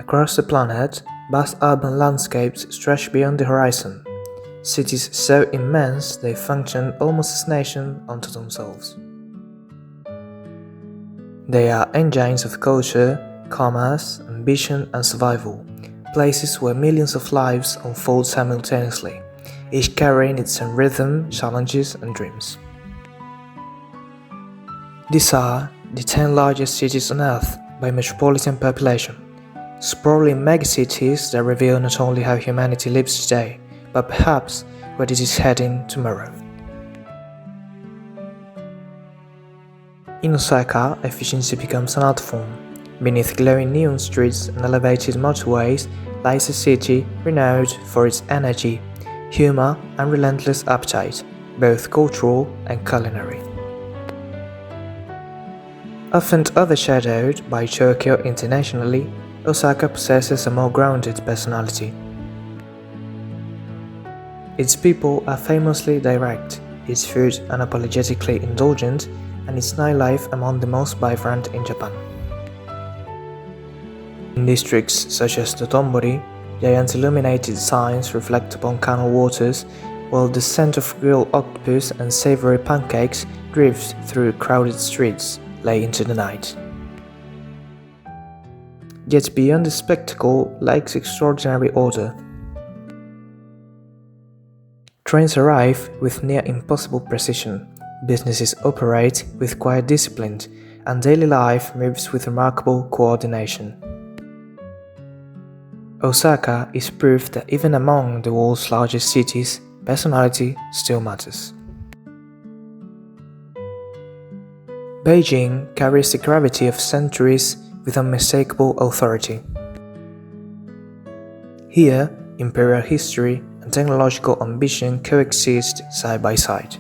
Across the planet, vast urban landscapes stretch beyond the horizon, cities so immense they function almost as nations unto themselves. They are engines of culture, commerce, ambition and survival, places where millions of lives unfold simultaneously, each carrying its own rhythm, challenges and dreams. These are the 10 largest cities on Earth by metropolitan population, sprawling megacities that reveal not only how humanity lives today, but perhaps where it is heading tomorrow. In Osaka, efficiency becomes an art form. Beneath glowing neon streets and elevated motorways lies a city renowned for its energy, humor and relentless appetite, both cultural and culinary. Often overshadowed by Tokyo internationally, Osaka possesses a more grounded personality. Its people are famously direct, its food unapologetically indulgent, and its nightlife among the most vibrant in Japan. In districts such as Dotonbori, giant illuminated signs reflect upon canal waters, while the scent of grilled octopus and savory pancakes drifts through crowded streets late into the night. Yet beyond the spectacle lies extraordinary order. Trains arrive with near impossible precision, businesses operate with quiet discipline, and daily life moves with remarkable coordination. Osaka is proof that even among the world's largest cities, personality still matters. Beijing carries the gravity of centuries with unmistakable authority. Here, imperial history and technological ambition coexist side by side.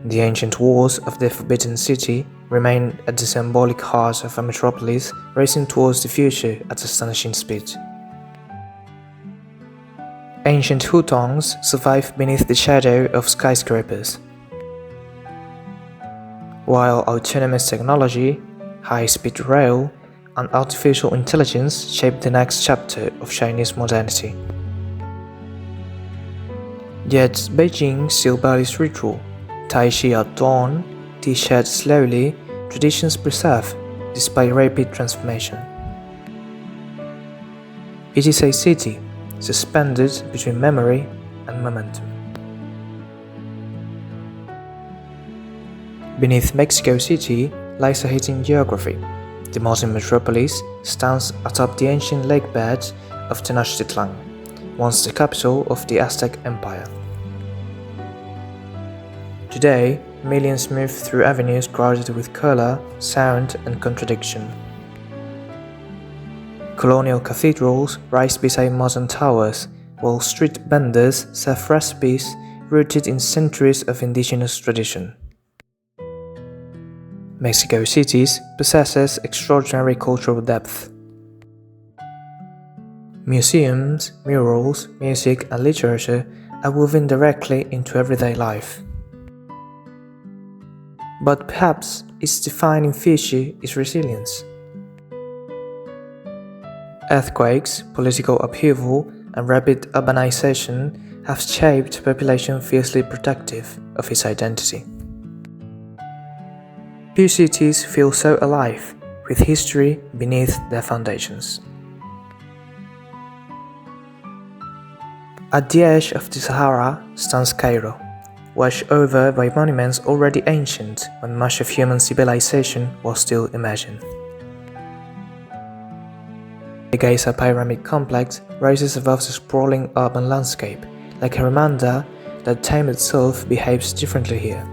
The ancient walls of the Forbidden City remain at the symbolic heart of a metropolis racing towards the future at astonishing speed. Ancient hutongs survive beneath the shadow of skyscrapers, while autonomous technology, high-speed rail, and artificial intelligence shape the next chapter of Chinese modernity. Yet Beijing still values ritual. Tai Chi at dawn, tea shared slowly, traditions preserve despite rapid transformation. It is a city suspended between memory and momentum. Beneath Mexico City lies a hidden geography. The modern metropolis stands atop the ancient lakebed of Tenochtitlan, once the capital of the Aztec Empire. Today, millions move through avenues crowded with color, sound, and contradiction. Colonial cathedrals rise beside modern towers, while street vendors serve recipes rooted in centuries of indigenous tradition. Mexico City possesses extraordinary cultural depth. Museums, murals, music, and literature are woven directly into everyday life. But perhaps its defining feature is resilience. Earthquakes, political upheaval, and rapid urbanization have shaped a population fiercely protective of its identity. Few cities feel so alive, with history beneath their foundations. At the edge of the Sahara stands Cairo, washed over by monuments already ancient when much of human civilization was still emerging. The Giza Pyramid Complex rises above the sprawling urban landscape, like a reminder that time itself behaves differently here.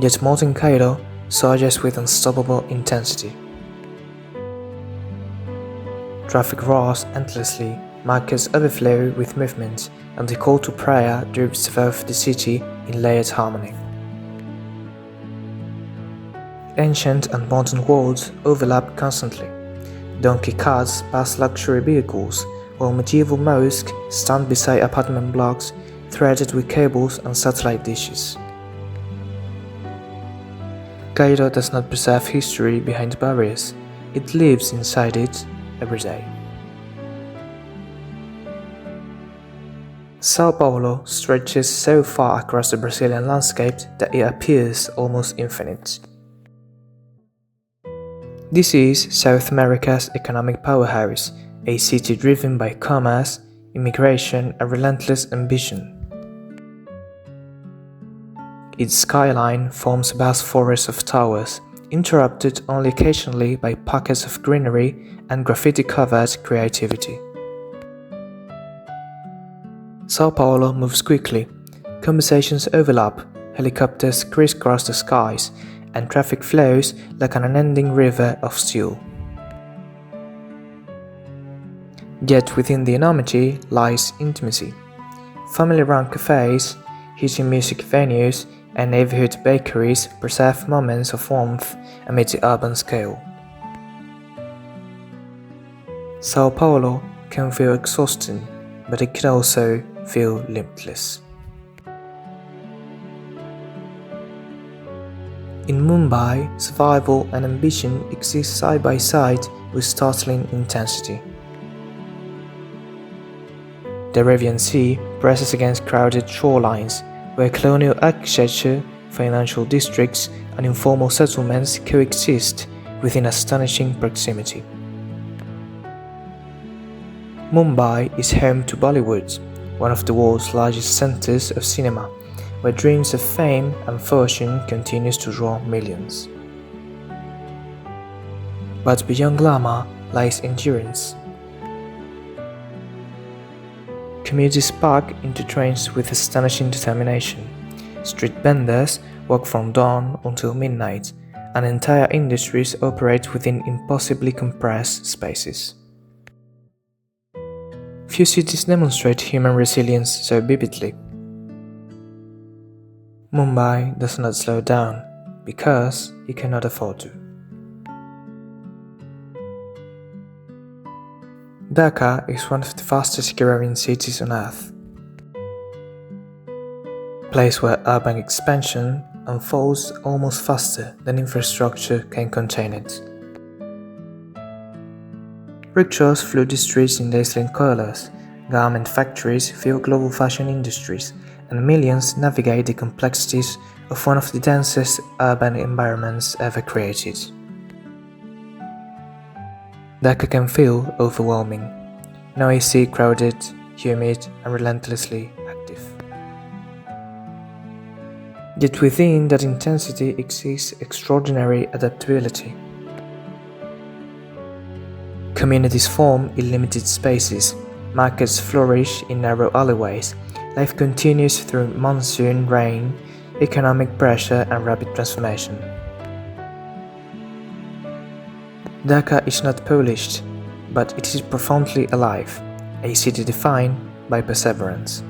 Yet modern Cairo surges with unstoppable intensity. Traffic roars endlessly, markets overflow with movement, and the call to prayer drifts above the city in layered harmony. Ancient and modern worlds overlap constantly. Donkey carts pass luxury vehicles, while medieval mosques stand beside apartment blocks threaded with cables and satellite dishes. Cairo does not preserve history behind barriers, it lives inside it every day. Sao Paulo stretches so far across the Brazilian landscape that it appears almost infinite. This is South America's economic powerhouse, a city driven by commerce, immigration, and relentless ambition. Its skyline forms a vast forest of towers, interrupted only occasionally by pockets of greenery and graffiti-covered creativity. Sao Paulo moves quickly, conversations overlap, helicopters crisscross the skies, and traffic flows like an unending river of steel. Yet within the enormity lies intimacy. Family-run cafes, heated music venues, and neighborhood bakeries preserve moments of warmth amid the urban scale. Sao Paulo can feel exhausting, but it can also feel limitless. In Mumbai, survival and ambition exist side by side with startling intensity. The Arabian Sea presses against crowded shorelines, where colonial architecture, financial districts, and informal settlements coexist within astonishing proximity. Mumbai is home to Bollywood, one of the world's largest centers of cinema, where dreams of fame and fortune continues to draw millions. But beyond glamour lies endurance. Commuters park into trains with astonishing determination. Street vendors work from dawn until midnight, and entire industries operate within impossibly compressed spaces. Few cities demonstrate human resilience so vividly. Mumbai does not slow down because it cannot afford to. Dhaka is one of the fastest growing cities on earth, a place where urban expansion unfolds almost faster than infrastructure can contain it. Rickshaws flood the streets in dazzling colors, garment factories fill global fashion industries, and millions navigate the complexities of one of the densest urban environments ever created. Dhaka can feel overwhelming, noisy, crowded, humid, and relentlessly active. Yet within that intensity exists extraordinary adaptability. Communities form in limited spaces, markets flourish in narrow alleyways, life continues through monsoon, rain, economic pressure, and rapid transformation. Dhaka is not polished, but it is profoundly alive, a city defined by perseverance.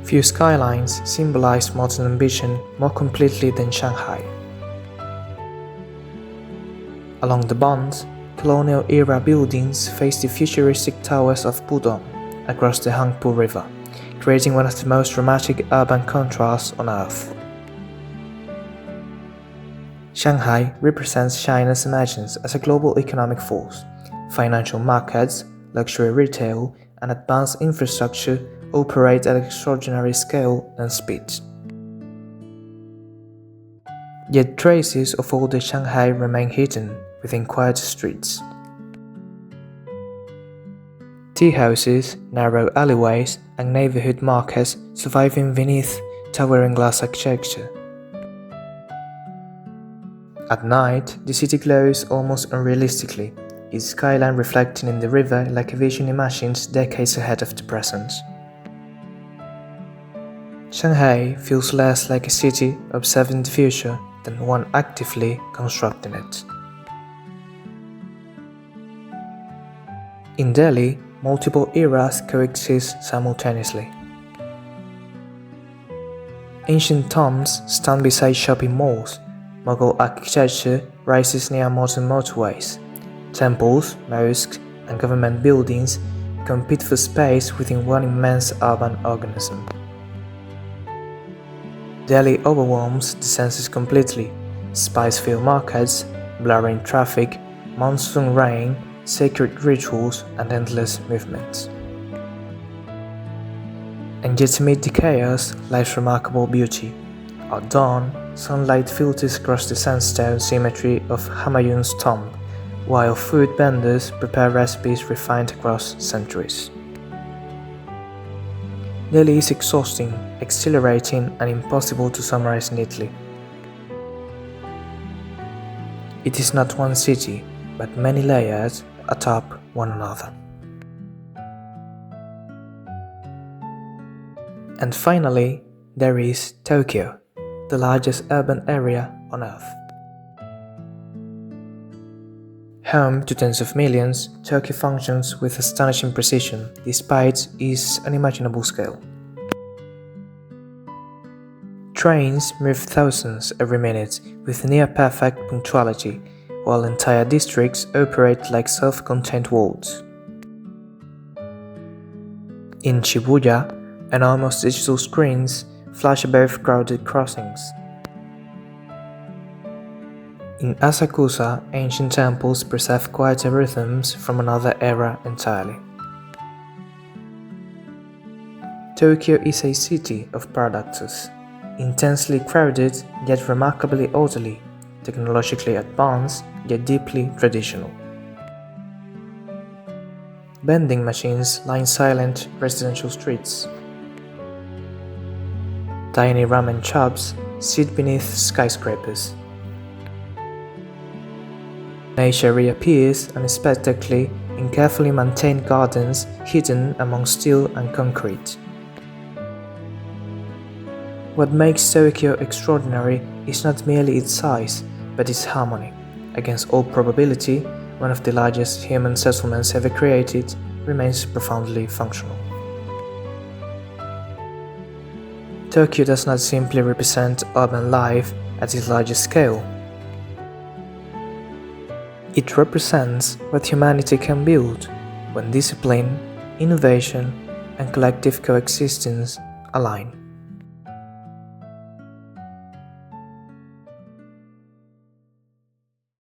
Few skylines symbolize modern ambition more completely than Shanghai. Along the Bund, colonial-era buildings face the futuristic towers of Pudong across the Hangpu River, creating one of the most dramatic urban contrasts on Earth. Shanghai represents China's emergence as a global economic force. Financial markets, luxury retail, and advanced infrastructure operate at extraordinary scale and speed. Yet traces of older Shanghai remain hidden within quiet streets. Tea houses, narrow alleyways, and neighborhood markets surviving beneath towering glass architecture. At night, the city glows almost unrealistically, its skyline reflecting in the river like a vision imagined decades ahead of the present. Shanghai feels less like a city observing the future than one actively constructing it. In Delhi, multiple eras coexist simultaneously. Ancient tombs stand beside shopping malls. Mughal architecture rises near modern motorways. Temples, mosques, and government buildings compete for space within one immense urban organism. Delhi overwhelms the senses completely. Spice-filled markets, blurring traffic, monsoon rain, sacred rituals, and endless movements. And yet amid the chaos lies remarkable beauty. At dawn, sunlight filters across the sandstone symmetry of Humayun's tomb, while food vendors prepare recipes refined across centuries. Delhi is exhausting, exhilarating, and impossible to summarize neatly. It is not one city, but many layers atop one another. And finally, there is Tokyo, the largest urban area on Earth. Home to tens of millions, Tokyo functions with astonishing precision despite its unimaginable scale. Trains move thousands every minute with near-perfect punctuality, while entire districts operate like self-contained worlds. In Shibuya, enormous digital screens flash above crowded crossings. In Asakusa, ancient temples preserve quieter rhythms from another era entirely. Tokyo is a city of paradoxes, intensely crowded yet remarkably orderly, technologically advanced yet deeply traditional. Vending machines line silent residential streets. Tiny ramen shops sit beneath skyscrapers. Nature reappears unexpectedly in carefully maintained gardens hidden among steel and concrete. What makes Tokyo extraordinary is not merely its size, but its harmony. Against all probability, one of the largest human settlements ever created remains profoundly functional. Tokyo does not simply represent urban life at its largest scale. It represents what humanity can build when discipline, innovation, and collective coexistence align.